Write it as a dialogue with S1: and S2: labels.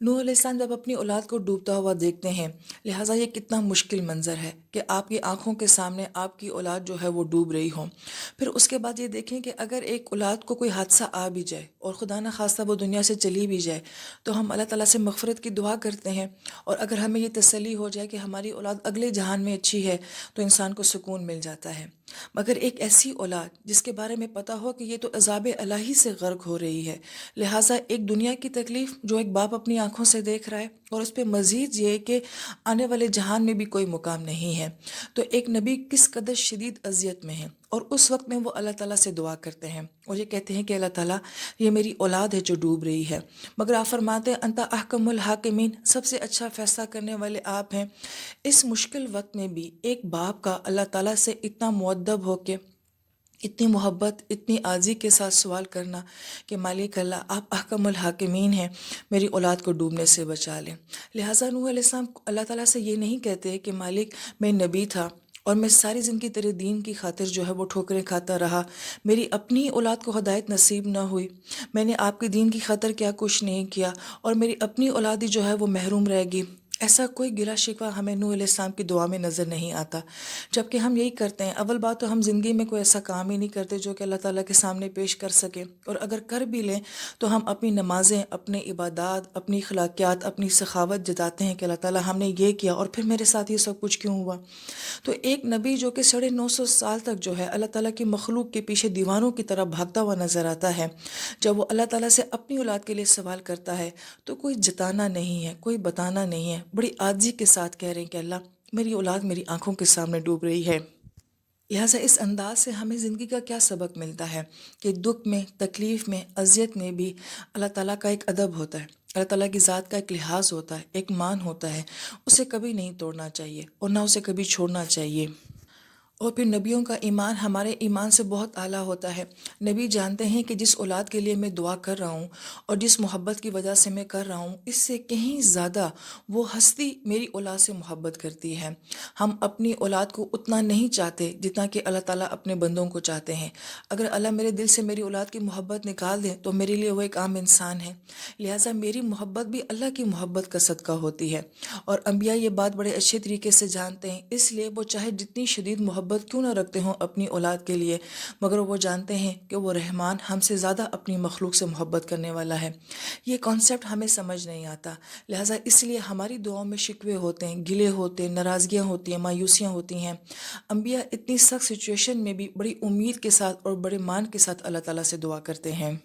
S1: नूह अलैहिस्सलाम जब अपनी औलाद को डूबता हुआ देखते हैं, लिहाजा ये कितना मुश्किल मंजर है कि आपकी आंखों के सामने आपकी औलाद जो है वो डूब रही हो। फिर उसके बाद ये देखें कि अगर एक औलाद को कोई हादसा आ भी जाए और खुदा न खास्ता वो दुनिया से चली भी जाए, तो हम अल्लाह ताला से मग़फ़िरत की दुआ करते हैं। और अगर हमें ये तसल्ली हो जाए कि हमारी औलाद अगले जहान में अच्छी है, तो इंसान को सुकून मिल जाता है। मगर एक ऐसी औलाद जिसके बारे में पता हो कि ये तो अज़ाब इलाही से गर्क हो रही है, लिहाजा एक दुनिया की तकलीफ़ जो एक बाप अपनी आंखों से देख रहा है और उस पे मज़ीद ये कि आने वाले जहान में भी कोई मुकाम नहीं है, तो एक नबी किस कदर शदीद अजियत में है। और उस वक्त में वो अल्लाह ताला से दुआ करते हैं और ये कहते हैं कि अल्लाह ताला, ये मेरी औलाद है जो डूब रही है। मगर आप फरमाते हैं अंता अहकमुल हाकिमीन, सबसे अच्छा फैसला करने वाले आप हैं। इस मुश्किल वक्त में भी एक बाप का अल्लाह ताला से इतना मुअद्दब होके, इतनी मोहब्बत, इतनी आजी के साथ सवाल करना कि मालिक अल्लाह, आप अहकमुल हाकिमीन हैं, मेरी औलाद को डूबने से बचा लें। लिहाजा नूह अलैहिस्सलाम अल्लाह ताला से ये नहीं कहते कि मालिक, मैं नबी था और मैं सारी ज़िंदगी तेरे दीन की खातिर जो है वो ठोकरें खाता रहा, मेरी अपनी औलाद को हदायत नसीब ना हुई, मैंने आपके दीन की खातिर क्या कुछ नहीं किया और मेरी अपनी औलाद ही जो है वो महरूम रहेगी। ऐसा कोई गिला शिकवा हमें नूह अलैहिस्सलाम की दुआ में नज़र नहीं आता। जबकि हम यही करते हैं, अव्वल बात तो हम ज़िंदगी में कोई ऐसा काम ही नहीं करते जो कि अल्लाह ताला के सामने पेश कर सकें, और अगर कर भी लें तो हम अपनी नमाज़ें, अपने इबादात, अपनी अखलाकियात, अपनी सखावत जताते हैं कि अल्लाह ताला हमने ये किया और फिर मेरे साथ ये सब कुछ क्यों हुआ। तो एक नबी जो कि 950 साल तक जो है अल्लाह ताला की मखलूक के पीछे दीवानों की तरह भागता हुआ नजर आता है, जब वो अल्लाह ताला से अपनी औलाद के लिए सवाल करता है तो कोई जताना नहीं है, कोई बताना नहीं है, बड़ी आजी के साथ कह रहे हैं कि अल्लाह, मेरी औलाद मेरी आंखों के सामने डूब रही है। लिहाजा इस अंदाज से हमें ज़िंदगी का क्या सबक मिलता है कि दुख में, तकलीफ़ में, अज़ियत में भी अल्लाह ताला का एक अदब होता है, अल्लाह ताला की ज़ात का एक लिहाज होता है, एक मान होता है। उसे कभी नहीं तोड़ना चाहिए और ना उसे कभी छोड़ना चाहिए। और फिर नबियों का ईमान हमारे ईमान से बहुत आला होता है। नबी जानते हैं कि जिस औलाद के लिए मैं दुआ कर रहा हूँ और जिस मोहब्बत की वजह से मैं कर रहा हूँ, इससे कहीं ज़्यादा वो हस्ती मेरी औलाद से मोहब्बत करती है। हम अपनी औलाद को उतना नहीं चाहते जितना कि अल्लाह ताला अपने बंदों को चाहते हैं। अगर अल्लाह मेरे दिल से मेरी औलाद की मोहब्बत निकाल दें तो मेरे लिए वो एक आम इंसान है। लिहाजा मेरी मोहब्बत भी अल्लाह की मोहब्बत का सदका होती है। और अम्बिया ये बात बड़े अच्छे तरीके से जानते हैं, इसलिए वो चाहे जितनी शदीद मोहब्बत क्यों ना रखते हों अपनी औलाद के लिए, मगर वो जानते हैं कि वो रहमान हमसे ज़्यादा अपनी मखलूक से मोहब्बत करने वाला है। ये कॉन्सेप्ट हमें समझ नहीं आता, लिहाजा इसलिए हमारी दुआओं में शिकवे होते हैं, गिले होते हैं, नाराज़गियाँ होती हैं, मायूसियाँ होती हैं। अम्बिया इतनी सख्त सिचुएशन में भी बड़ी उम्मीद के साथ और बड़े मान के साथ अल्लाह ताला से दुआ करते हैं।